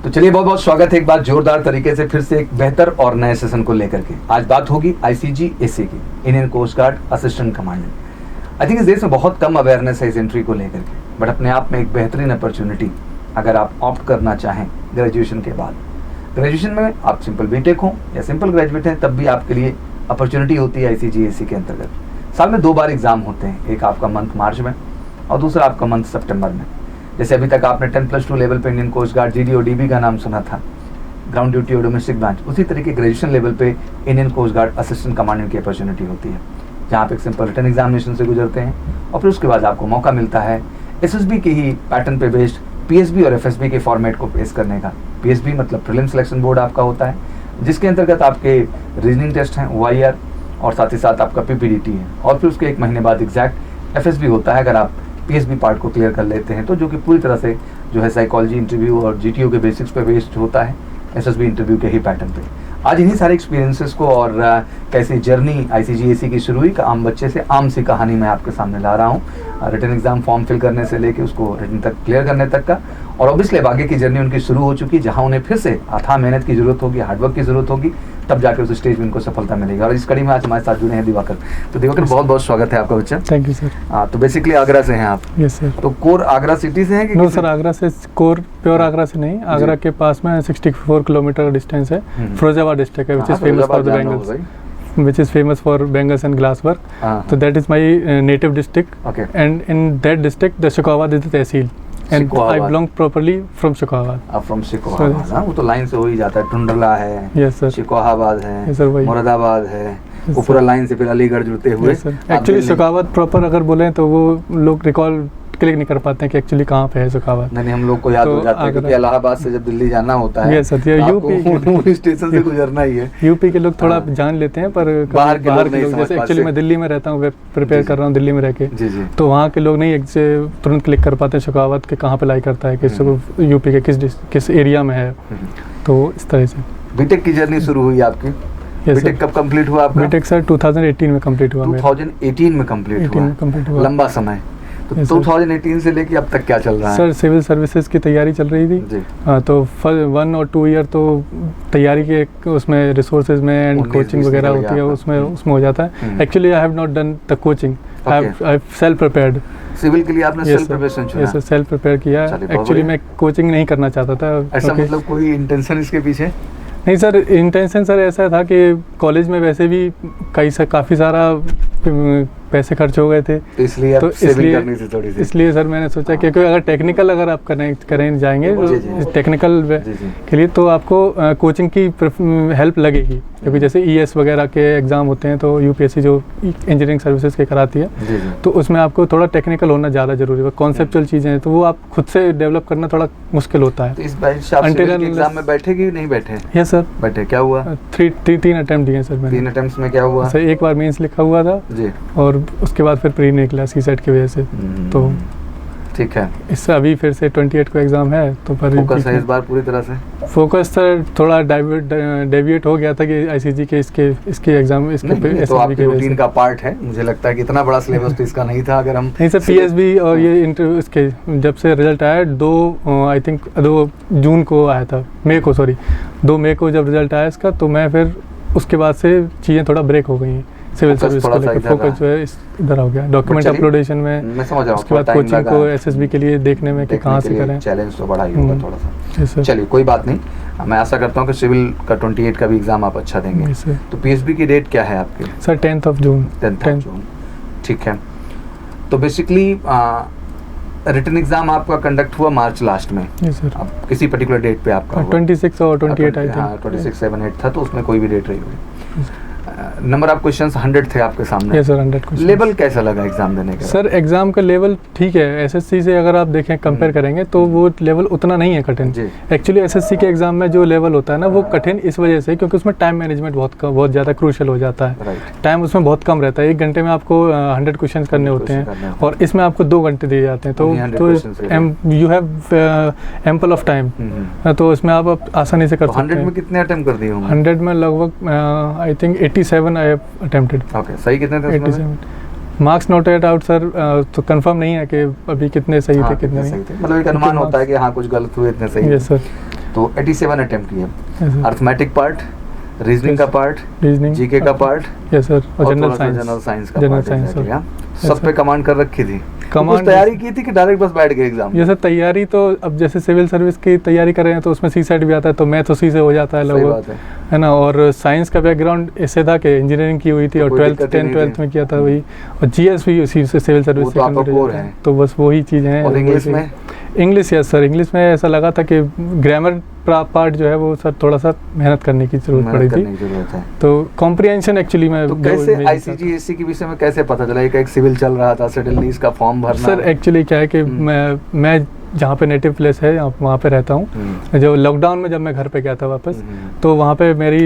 तो चलिए बहुत बहुत स्वागत है एक बार जोरदार तरीके से फिर से एक बेहतर और नए सेशन को लेकर के। आज बात होगी ICG-AC की, Indian coast guard assistant commandant. I think इस देश में बहुत कम अवेयरनेस है इस एंट्री को लेकर के, बट अपने आप में एक बेहतरीन अपॉर्चुनिटी अगर आप ऑप्ट करना चाहें ग्रेजुएशन के बाद। ग्रेजुएशन में आप सिंपल बीटेक हो या सिंपल ग्रेजुएट हैं, तब भी आपके लिए अपॉर्चुनिटी होती है ICG-AC के अंतर्गत। साल में 2 बार एग्जाम होते हैं, एक आपका मंथ मार्च में और दूसरा आपका मंथ सितंबर में। जैसे अभी तक आपने 10+2 लेवल पे इंडियन कोस्ट गार्ड GD और DB का नाम सुना था, ग्राउंड ड्यूटी और डोमेस्टिक ब्रांच, उसी तरीके ग्रेजुएशन लेवल पे Indian coast guard assistant commandant की अपॉर्चुनिटी होती है, जहाँ आप एक सिंपल रिटन एग्जामिनेशन से गुजरते हैं और फिर उसके बाद आपको मौका मिलता है SSB के ही पैटर्न पे बेस्ड PSB और FSB के फॉर्मेट को पेश करने का। PSB मतलब प्रीलिम सिलेक्शन बोर्ड आपका होता है, जिसके अंतर्गत आपके रीजनिंग टेस्ट हैं OIR और साथ ही साथ आपका PPDT है, और फिर उसके 1 महीने बाद एग्जैक्ट FSB होता है अगर आप PSB पार्ट को क्लियर कर लेते हैं तो, जो कि पूरी तरह से जो है साइकोलॉजी इंटरव्यू और GTO के बेसिक्स पे बेस्ड होता है, SSB इंटरव्यू के ही पैटर्न पे। आज इन्हीं सारे एक्सपीरियंसेस को और कैसी जर्नी ICG-AC की शुरू हुई का आम बच्चे से आम सी कहानी मैं आपके सामने ला रहा हूँ। रिटन एग्जाम फॉर्म फिल करने से लेके उसको रिटन तक क्लियर करने तक का, और ऑब्वियसली अब आगे की जर्नी उनकी शुरू हो चुकी है, जहाँ उन्हें फिर से अथाह मेहनत की जरूरत होगी, हार्डवर्क की जरूरत होगी, तब जाकर उस स्टेज में उनको सफलता मिलेगी। और इस कड़ी में आज हमारे साथ जुड़े हैं दिवाकर। तो दिवाकर बहुत बहुत स्वागत है आपका बच्चा। Thank you sir. तो बेसिकली आगरा से हैं आप? Yes sir. तो कोर आगरा सिटी से हैं कि? नो सर, आगरा से कोर प्योर आगरा से नहीं, आगरा के पास में 64 किलोमीटर डिस्टेंस है। फिरोजाबाद डिस्ट्रिक्ट है, which is famous for the bangles, which is famous for bangles and glass work. So that is my native district. Okay. And in that district, the Shekhawat is the tehsil. And I belong properly from Shekhawat. आप from Shekhawat, हाँ, वो तो line से हो ही जाता है। टुंडला है, yes sir, शेखवाबाद है, yes sir, मुरादाबाद है, वो पूरा लाइन से फिर अलीगढ़ जुड़ते हुए। एक्चुअली शेखावत प्रॉपर अगर बोले तो वो लोग रिकॉल क्लिक नहीं कर पाते हैं कि एक्चुअली कहाँ पे है शेखावत। नहीं, हम लोग को याद हो जाता है क्योंकि इलाहाबाद से जब दिल्ली जाना होता है, यस सर, यूपी स्टेशन से गुजरना ही है। यूपी के लोग थोड़ा जान लेते हैं, पर बाहर के लोग जैसे एक्चुअली मैं दिल्ली में रहता हूँ, वेब प्रिपेयर कर रहा हूँ दिल्ली में रह के, तो वहाँ के लोग नहीं तुरंत क्लिक कर पाते हैं शेखावत के कहाँ पे लाई करता है, किस यूपी के किस एरिया में है। तो इस तरह से बीटेक की जर्नी शुरू हुई आपकी। बीटेक कब कंप्लीट हुआ आपका? बीटेक सर 2018 में कंप्लीट हुआ। 2018 में कंप्लीट हुआ, लंबा समय। तो 2018 से लेके अब तक क्या चल रहा है? सर सिविल सर्विसेज की तैयारी चल रही थी, तो 1 और 2 ईयर तो तैयारी के उसमें रिसोर्सेज में एंड कोचिंग वगैरह होती है, उसमें हो जाता है। Actually I have not done the coaching, I have self prepared. Civil के लिए आपने सेल्फ प्रिपरेशन चुना? यस सर, सेल्फ प्रिपेयर किया। एक्चुअली मैं कोचिंग नहीं करना चाहता था। ऐसा मतलब कोई इंटेंशन इसके पीछे? नहीं सर, इंटेंशन सर ऐसा था कि कॉलेज में वैसे भी काफ़ी सारा पैसे खर्च हो गए थे, इसलिए करनी थी थोड़ी सी। इसलिए सर मैंने सोचा कि अगर टेक्निकल अगर आप करें जाएंगे टेक्निकल के लिए तो आपको कोचिंग की हेल्प लगेगी, क्योंकि जैसे ES वगैरह के एग्ज़ाम होते हैं तो UPSC जो इंजीनियरिंग सर्विसेज के कराती है, तो उसमें आपको थोड़ा टेक्निकल होना ज़्यादा जरूरी है। कॉन्सेप्चुअल चीज़ें हैं तो वो आप खुद से डेवलप करना थोड़ा मुश्किल होता है। तो इस बार एग्जाम में बैठे कि नहीं बैठे? यस सर, बैठे। क्या हुआ? 3 अटेम्प्ट दिए सर मैंने। 3 अटेम्प्ट्स में क्या हुआ? सर एक बार मेंस लिखा हुआ था जी, और उसके बाद फिर प्री निकला CSET की वजह से। तो ठीक है, इससे अभी फिर से 28 को एग्जाम है, तो पर फोकस है इस बार पूरी तरह से। फोकस सर थोड़ा डेविएट हो गया था कि ICG के इसके एग्जाम इसके तो आपके रूटीन का पार्ट है। मुझे लगता है कि इतना बड़ा सिलेबस तो इसका नहीं था। अगर हम नहीं सर, PSB और ये इंटरव्यू इसके जब से रिजल्ट आया 2 जून को आया था, 2 मई को जब रिजल्ट आया इसका, तो मैं फिर उसके बाद से चीज़ें थोड़ा ब्रेक हो गई। सिविल सर्विस को लेकर फोकस जो है इधर हो गया, डॉक्यूमेंट अपलोडेशन में, मैं समझ रहा हूं। उसके बाद कोचिंग को SSB के लिए देखने में कि कहाँ से करें, चैलेंज तो बड़ा ही होगा थोड़ा सा। चलिए कोई बात नहीं, मैं आशा करता हूँ कि सिविल का 28 का भी एग्जाम आप अच्छा देंगे। तो PSB की डेट क्या है आपकी? सर 10 जून। 10 जून, ठीक है। तो बेसिकली रिटन एग्जाम आपका कंडक्ट हुआ मार्च लास्ट में। Yes sir. अब किसी पर्टिकुलर डेट पे आपका 26 और 28 आई थिंक। 26, 7, 8 था, तो उसमें कोई भी डेट रही हुई। नंबर ऑफ क्वेश्चंस 100 थे आपके सामने। Yes sir, 100 question. लेवल कैसा लगा एग्जाम देने का? सर एग्जाम का लेवल ठीक है, SSC से अगर आप देखें कंपेयर करेंगे तो वो लेवल उतना नहीं है कठिन। एक्चुअली SSC के एग्जाम में जो लेवल होता है ना, वो कठिन इस वजह से क्योंकि उसमें टाइम मैनेजमेंट बहुत ज़्यादा क्रूशियल हो जाता है। टाइम उसमें बहुत कम रहता है, 1 घंटे में आपको 100 क्वेश्चन करने होते हैं, और इसमें आपको 2 घंटे दिए जाते हैं, तो you have ample of time, तो इसमें आप आसानी से कर सकते हैं। 100 में कितने अटेम्प्ट कर दिए होंगे? 100 में लगभग I think 87 I have attempted. Okay, सही कितने थे? 87 मार्क्स नोटेड आउट सर, तो कंफर्म नहीं है कि अभी कितने सही थे कितने नहीं। मतलब एक अनुमान होता है कि हाँ कुछ गलत हुए, इतने सही। Yes sir. तो 87 अटेम्प्ट किए। Yes, sir. Arithmetic part, reasoning का पार्ट, रीजनिंग, जीके का पार्ट, यस सर, और जनरल साइंस का पार्ट, सब पे कमांड कर रखी थी। कुछ तैयारी की थी कि डायरेक्ट बस बैठ गए एग्जाम? ये सर तैयारी तो अब जैसे सिविल सर्विस की तैयारी कर रहे हैं तो उसमें सी सेट भी आता है, तो मैथ उसी से हो जाता है लगभग, है ना। और साइंस का बैकग्राउंड ऐसे था कि इंजीनियरिंग की हुई थी और 10th में किया था वही, और जीएस भी उसी से सिविल सर्विस से कंप्लीट है, तो बस वही चीज़ है। और इंग्लिश में? इंग्लिश, यस सर, इंग्लिश में ऐसा लगा था कि ग्रामर पार्ट जो है वो सर थोड़ा सा मेहनत करने की जरूरत पड़ी थी, तो कॉम्प्रिहेंशन एक्चुअली में। तो कैसे आईसीजीएसई के विषय में कैसे पता चला? एक सिविल चल रहा था, सडनली इसका फॉर्म भरना? सर एक्चुअली क्या है कि मैं जहाँ पे नेटिव प्लेस है वहाँ पे रहता हूँ। जो लॉकडाउन में जब मैं घर पे गया था वापस, तो वहाँ पे मेरी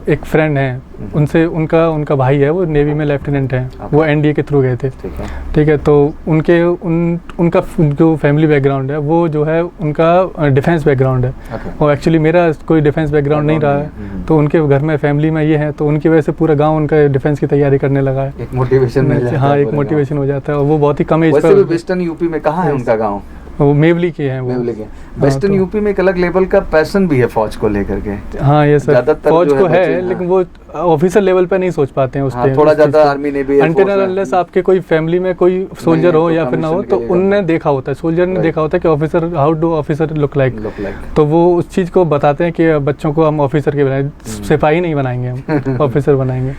एक फ्रेंड है, उनसे उनका भाई है, वो नेवी में लेफ्टिनेंट है, वो एनडीए के थ्रू गए थे, ठीक है। तो उनका जो फैमिली बैकग्राउंड है वो जो है उनका डिफेंस बैकग्राउंड है, और एक्चुअली मेरा कोई डिफेंस बैकग्राउंड नहीं रहा है, तो उनके घर में फैमिली में ये है, तो उनकी वजह से पूरा गाँव उनका डिफेंस की तैयारी करने लगा है। एक मोटिवेशन मिल जाता है। हाँ, एक मोटिवेशन हो जाता है, और वो बहुत ही कम एज पर। वैसे भी वेस्टर्न यूपी में कहाँ है उनका गाँव? वो मेवली के हैं, मेवली के। वेस्टर्न यूपी में एक अलग लेवल का पैशन भी है फौज को लेकर के। हाँ ये सर, फौज को है, लेकिन वो ऑफिसर लेवल पे नहीं सोच पाते हैं उस टाइम। थोड़ा ज्यादा आर्मी ने भी अनलेस आपके कोई फैमिली में कोई सोल्जर हो या फिर ना हो, तो उनने देखा होता है, सोल्जर ने देखा होता है कि officer, how do officer look like, तो वो उस चीज को बताते हैं कि बच्चों को हम ऑफिसर के बनाए, सिपाही नहीं बनाएंगे, हम ऑफिसर बनाएंगे।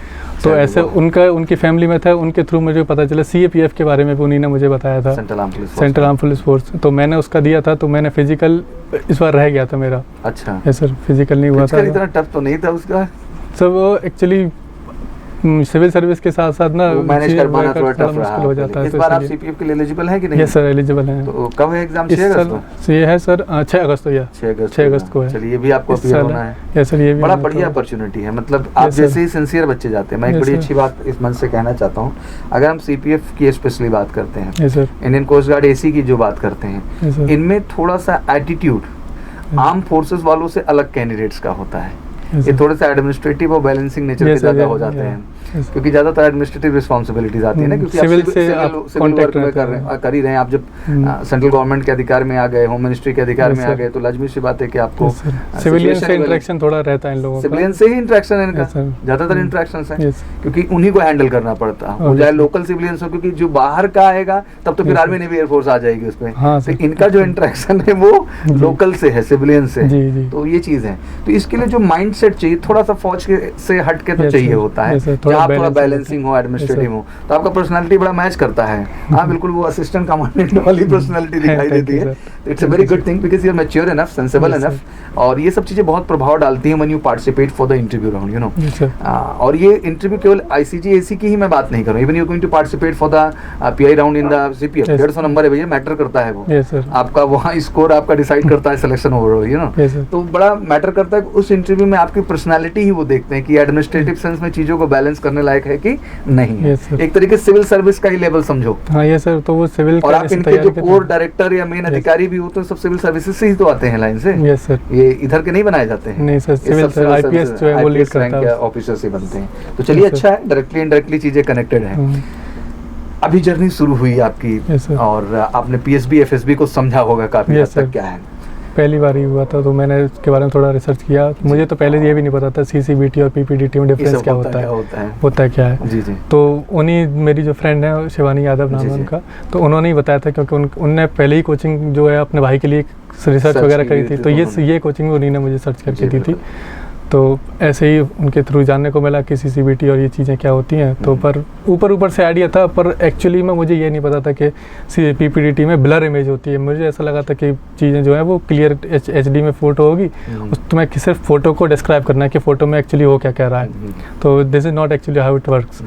तो ऐसे उनकी फैमिली में था, उनके थ्रू मुझे पता चला। सीएपीएफ के बारे में भी उन्हीं ने मुझे बताया था, सेंट्रल आर्म पुलिस फोर्स, तो मैंने उसका दिया था, तो मैंने फिजिकल इस बार रह गया था मेरा। अच्छा है सर, फिजिकल नहीं हुआ था। इतना टफ तो नहीं था उसका सर, वो एक्चुअली सिविल सर्विस के साथ साथ ना मैनेज कर पाना थोड़ा टफ रहा। हो जाता है। इस बार आप सीपीएफ के लिए एलिजिबल हैं कि नहीं? यस सर, एलिजिबल हैं। तो कब है एग्जाम? 6 अगस्त को? ये है सर 6 अगस्त को, 6 अगस्त को है। चलिए, ये भी आपको अपीयर होना है। यस सर, ये भी बड़ा बढ़िया अपॉर्चुनिटी है। मतलब आप जैसे ही सिंसियर बच्चे जाते हैं, मैं एक बड़ी अच्छी बात इस मंच से कहना चाहता हूँ। अगर हम सीपीएफ की स्पेशली बात करते हैं, इंडियन कोस्ट गार्ड एसी की जो बात करते हैं, इनमें थोड़ा सा एटीट्यूड आर्म फोर्सेस वालों से अलग कैंडिडेट्स का होता है। ये थोड़े से एडमिनिस्ट्रेटिव और बैलेंसिंग नेचर के ज्यादा हो जाते हैं, क्योंकि ज्यादातर एडमिनिस्ट्रेटिव रिस्पांसिबिलिटीज आती है ना, क्योंकि सिविल वर्क में कर ही रहे हैं आप। जब सेंट्रल गवर्नमेंट के अधिकार में आ गए, होम मिनिस्ट्री के अधिकार में आ गए, तो लाजमी सी बात है कि आपको सिविलियन से इंटरेक्शन थोड़ा रहता है इन लोगों का। सिविलियन से ही इंटरेक्शन है इनका, ज्यादातर इंटरेक्शन है, क्योंकि उन्हीं को हैंडल करना पड़ता है, चाहे लोकल सिविलियंस हो, क्योंकि जो बाहर का आएगा तब तो फिर आर्मी नेवी एयरफोर्स आ जाएगी उसमें। तो इनका जो इंटरेक्शन है वो लोकल से है, सिविलियन से, तो ये चीज है। तो इसके लिए जो माइंड सेट चाहिए, थोड़ा सा फौज से हट के तो चाहिए होता है, जहाँ थोड़ा बैलेंसिंग हो, एडमिनिस्ट्रेटिव हो, तो आपका पर्सनालिटी बड़ा मैच करता है। हाँ बिल्कुल, वो असिस्टेंट कमांडेंट वाली पर्सनालिटी दिखाई देती है। It's a very good thing, because you are mature enough, sensible enough, और ये सब चीजें बहुत प्रभाव डालती हैं when you participate for the interview round, you know. और ये इंटरव्यू केवल आईसीजी एसी की ही मैं बात नहीं कर रहा हूँ, even you going to participate for the PI round in the CPF. 150 number है भैया, मैटर करता है वो, आपका वहाँ स्कोर आपका डिसाइड करता है सिलेक्शन ओवरऑल, यू नो। तो बड़ा मैटर करता है। उस इंटरव्यू में आपकी पर्सनालिटी ही वो देखते हैं कि एडमिनिस्ट्रेटिव सेंस में चीजों को बैलेंस करने लायक है कि नहीं है। एक तरीके से सिविल सर्विस का ही लेवल समझो। हाँ ये सर, तो वो सिविल, और आप इनके जो कोर डायरेक्टर या मेन अधिकारी भी होते हैं, सब सिविल सर्विसेज से ही तो आते हैं लाइन से। यस सर, ये इधर के नहीं बनाए जाते हैं। नहीं सर, सिविल आईपीएस जो है वो लीड करता है, ऑफिसर से बनते हैं। तो चलिए, अच्छा है, डायरेक्टली इनडायरेक्टली चीजें कनेक्टेड है। अभी जर्नी शुरू हुई आपकी, और आपने पीएसबी एफएसबी को समझा होगा काफी हद तक क्या है। पहली बार ही हुआ था, तो मैंने इसके बारे में थोड़ा रिसर्च किया। मुझे तो पहले ये भी नहीं पता था सीसीबीटी और पीपीडीटी में डिफरेंस क्या होता है क्या है। जी जी। तो उन्हीं, मेरी जो फ्रेंड है शिवानी यादव नाम है उनका, तो उन्होंने ही बताया था, क्योंकि उनने पहले ही कोचिंग जो है अपने भाई के लिए रिसर्च वगैरह करी थी, तो ये कोचिंग उन्हीं ने मुझे सर्च करके दी थी। तो ऐसे ही उनके थ्रू जानने को मिला कि सीसीबीटी और ये चीज़ें क्या होती हैं। तो पर ऊपर से आइडिया था, पर एक्चुअली में मुझे ये नहीं पता था कि पीपीडीटी में ब्लर इमेज होती है। मुझे ऐसा लगा था कि चीज़ें जो है वो क्लियर एचडी में फ़ोटो होगी, उसमें सिर्फ फ़ोटो को डिस्क्राइब करना है कि फ़ोटो में एक्चुअली वो क्या कह रहा है। तो this is not actually how it works.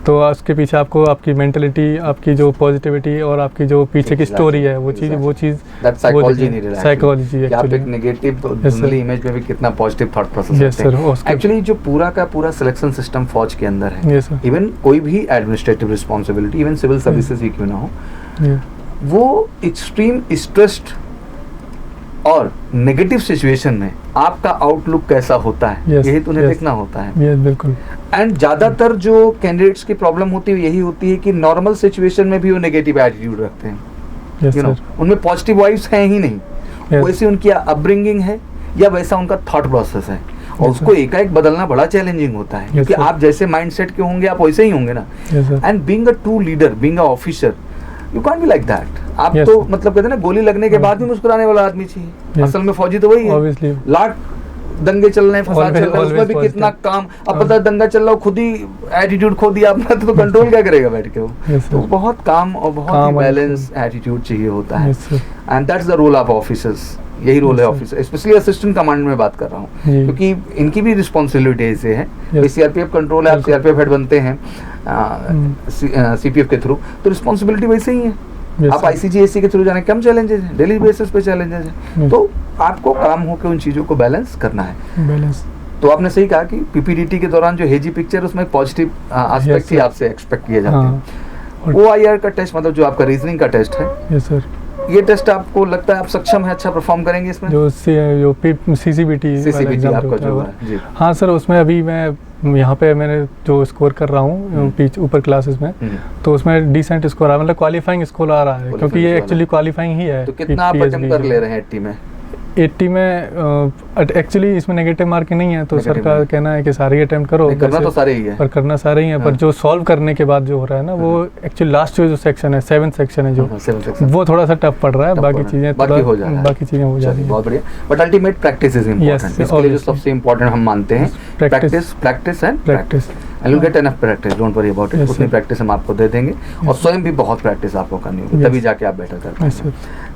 तो उसके पीछे आपको आपकी मेंटलिटी, आपकी जो पॉजिटिविटी और आपकी जो पीछे की स्टोरी है, वो चीज़ psychology actually negative generally image में भी कितना पॉजिटिव थॉट प्रोसेस है। एक्चुअली जो पूरा का पूरा सिलेक्शन सिस्टम फौज के अंदर है, इवन कोई भी administrative responsibility, even civil services ही क्यों ना हो, वो एक्सट्रीम स्ट्रेस्ड और नेगेटिव सिचुएशन में आपका आउटलुक कैसा होता है, यही तो उन्हें देखना होता है। बिल्कुल। एंड ज्यादातर जो कैंडिडेट्स की प्रॉब्लम होती है यही होती है कि नॉर्मल सिचुएशन में भी वो नेगेटिव एटीट्यूड रखते हैं, यू नो, उनमें पॉजिटिव वाइब्स हैं ही नहीं। वैसे उनकी अपब्रिंगिंग है या वैसा उनका थॉट प्रोसेस है, और उसको एकाएक बदलना बड़ा चैलेंजिंग होता है, क्योंकि आप जैसे माइंडसेट के होंगे आप वैसे ही होंगे ना। And being a true leader, being a officer, you can't be like that. आप तो मतलब कहते हैं ना, गोली लगने के बाद भी मुस्कुराने वाला आदमी चाहिए। असल में फौजी तो वही है, लाख दंगे चल रहे हैं, फसाद चल रहे हैं, उसमें भी कितना काम। अब पता है दंगा चल रहा हो, खुद ही एटीट्यूड खो दिया अपना, तो कंट्रोल क्या करेगा बैठ के वो। तो बहुत काम और बहुत ही बैलेंस एटीट्यूड चाहिए होता है, and that's the role of officers. यही रोल है ऑफिसर, स्पेशली असिस्टेंट कमांड में बात कर रहा हूँ, क्योंकि इनकी भी रिस्पॉन्सिबिलिटी ऐसे है। सीआरपीएफ कंट्रोल है, आप सीआरपीएफ हेड बनते हैं सीपीएफ के थ्रू, तो रिस्पॉन्सिबिलिटी वैसे ही है। आप आईसीजीएससी के थ्रू जाने कम चैलेंजेस हैं, डेली बेसिस पे चैलेंजेस हैं, तो आपको काम हो के उन चीज़ों को बैलेंस करना है। बैलेंस तो आपने सही कहा कि पीपीडीटी के दौरान जो हेजी पिक्चर, उसमें पॉजिटिव एस्पेक्ट ही आपसे एक्सपेक्ट किए जाते हैं। ओआईआर का टेस्ट, मतलब जो आपका रीजनिंग का टेस्ट है, यस सर, ये टेस्ट आपको लगता है आप सक्षम है, अच्छा परफॉर्म करेंगे इसमें? जो सीसीबीटी आपका जो है, हाँ सर, उसमें अभी मैं यहाँ पे मैंने जो स्कोर कर रहा हूँ ऊपर क्लासेस में, तो उसमें डिसेंट स्कोर आ रहा है, मतलब क्वालिफाइंग स्कोर आ रहा है, क्योंकि ये एक्चुअली क्वालिफाइंग ही है। तो कितना आप अटेम्प्ट कर ले रहे हैं 80 में? 80 में एक्चुअली इसमें नेगेटिव मार्किंग नहीं है, तो सर का कहना है कि सारे अटेम्प्ट करो, करना तो सारे ही है, पर करना सारे ही है। पर जो सॉल्व करने के बाद जो हो रहा है ना, वो एक्चुअली लास्ट जो सेक्शन है, 7th सेक्शन है, जो वो थोड़ा सा टफ पड़ रहा है, बाकी चीजें हो जाती है। बहुत बढ़िया, but ultimate practice is important. इसके लिए जो सबसे इम्पोर्टेंट हम मानते हैं practice, practice and practice. And you'll get enough practice, don't worry about it. उतनी प्रैक्टिस हम आपको दे देंगे, और स्वयं भी बहुत प्रैक्टिस आपको करनी होगी, तभी जाके आप बेटर कर पाएंगे।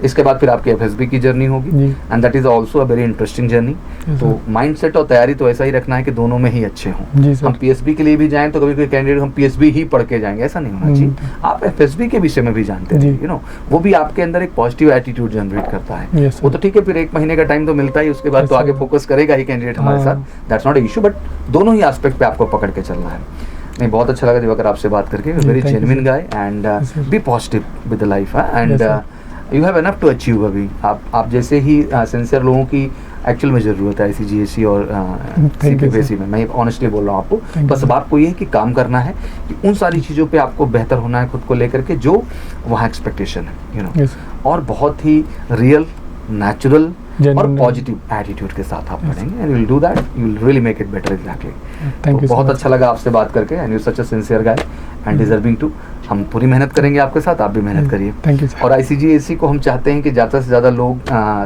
इसके बाद फिर आपकी एफएसबी की जर्नी होगी, and that is also a very interesting journey. तो माइंडसेट और तैयारी तो ऐसा ही रखना है कि दोनों में ही अच्छे हों। हम पीएसबी के लिए भी जाएं तो कभी कोई कैंडिडेट हम पीएसबी ही पढ़ के जाएंगे, ऐसा नहीं होना चाहिए। आप एफएसबी के विषय में भी जानते हैं, यू नो, वो भी आपके अंदर एक पॉजिटिव एटीट्यूड जनरेट करता है। वो तो ठीक है, फिर 1 महीने का टाइम तो मिलता ही, उसके बाद तो आगे फोकस करेगा ही कैंडिडेट हमारे साथ, that's not a issue, but दोनों ही एस्पेक्ट पे आपको पकड़ के चलना है। नहीं, बहुत अच्छा लगा दिवाकर आपसे बात करके, very genuine guy, and be positive with the life, and you have enough to achieve. अभी आप जैसे ही सिंसियर लोगों की एक्चुअल में ज़रूरत है आईसीजीएससी और सीपीएफएसी में, मैं ऑनेस्टली बोल रहा हूँ आपको। बस अब आपको ये है कि काम करना है, कि उन सारी चीज़ों पे आपको बेहतर होना है खुद को लेकर के, जो वहाँ एक्सपेक्टेशन है, यू नो, और बहुत ही रियल, नेचुरल और पॉजिटिव एटीट्यूड के साथ आप पढ़ेंगे, and you will do that, you will really make it better. Exactly, बहुत अच्छा लगा आपसे बात करके, and you such a sincere guy and deserving too. हम पूरी मेहनत करेंगे आपके साथ, आप भी मेहनत करिए। Thank you. और आईसीजीएससी को हम चाहते हैं कि ज़्यादा से ज़्यादा लोग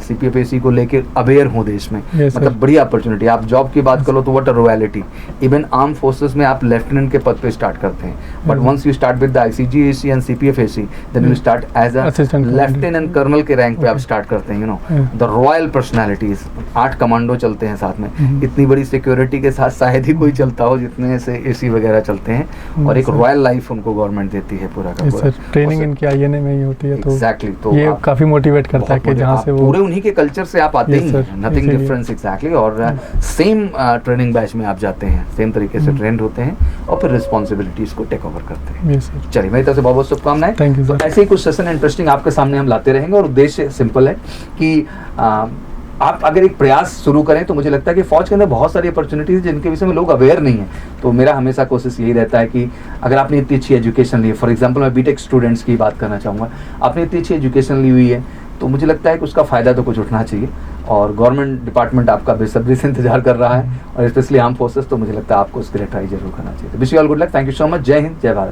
सीपीएफएसी को लेकर अवेयर हों देश में, मतलब बड़ी अपॉर्चुनिटी। आप जॉब की बात करो तो what a royalty, even armed forces में आप लेफ्टिनेंट के पद पे स्टार्ट करते हैं, but once you start with the ICGSC and CPFAC, then you start as a lieutenant colonel के रैंक पे आप स्टार्ट करते हैं, you know, the royal personalities. 8 commando चलते हैं साथ में, इतनी बड़ी सिक्योरिटी के साथ शायद ही कोई चलता हो जितने से एसी वगैरह चलते हैं, और एक रॉयल लाइफ उनको गवर्नमेंट देती है पूरा का पूरा। ट्रेनिंग इनकी आईएनए में ही होती है, तो एग्जैक्टली, तो ये काफी मोटिवेट करता है कि जहाँ से वो पूरे उन्हीं के कल्चर से आप आते हैं, नथिंग डिफरेंस। एग्जैक्टली, और सेम ट्रेनिंग बैच में आप जाते हैं, सेम तरीके से ट्रेंड होते हैं, और फिर रिस्पॉन्सिबिलिटीज को टेक ओवर करते हैं। चलिए, मेरी तरफ से बहुत बहुत शुभकामनाएं। Thank you. ऐसे ही कुछ सेशन इंटरेस्टिंग आपके सामने हम लाते रहेंगे, और उद्देश्य सिंपल है कि आप अगर एक प्रयास शुरू करें, तो मुझे लगता है कि फौज के अंदर बहुत सारी अपॉर्चुनिटीज जिनके विषय में लोग अवेयर नहीं है। तो मेरा हमेशा कोशिश यही रहता है कि अगर आपने इतनी अच्छी एजुकेशन ली है, फॉर एग्जांपल मैं बीटेक स्टूडेंट्स की बात करना चाहूँगा, आपने इतनी अच्छी एजुकेशन ली हुई है, तो मुझे लगता है कि उसका फ़ायदा तो कुछ उठना चाहिए, और गवर्नमेंट डिपार्टमेंट आपका बेसब्री से इंतजार कर रहा है, और स्पेशली आर्म फोर्सेस, तो मुझे लगता है आपको उसके लिए ट्राई जरूर करना चाहिए। तो wish you all good luck, thank you so much, जय हिंद, जय भारत।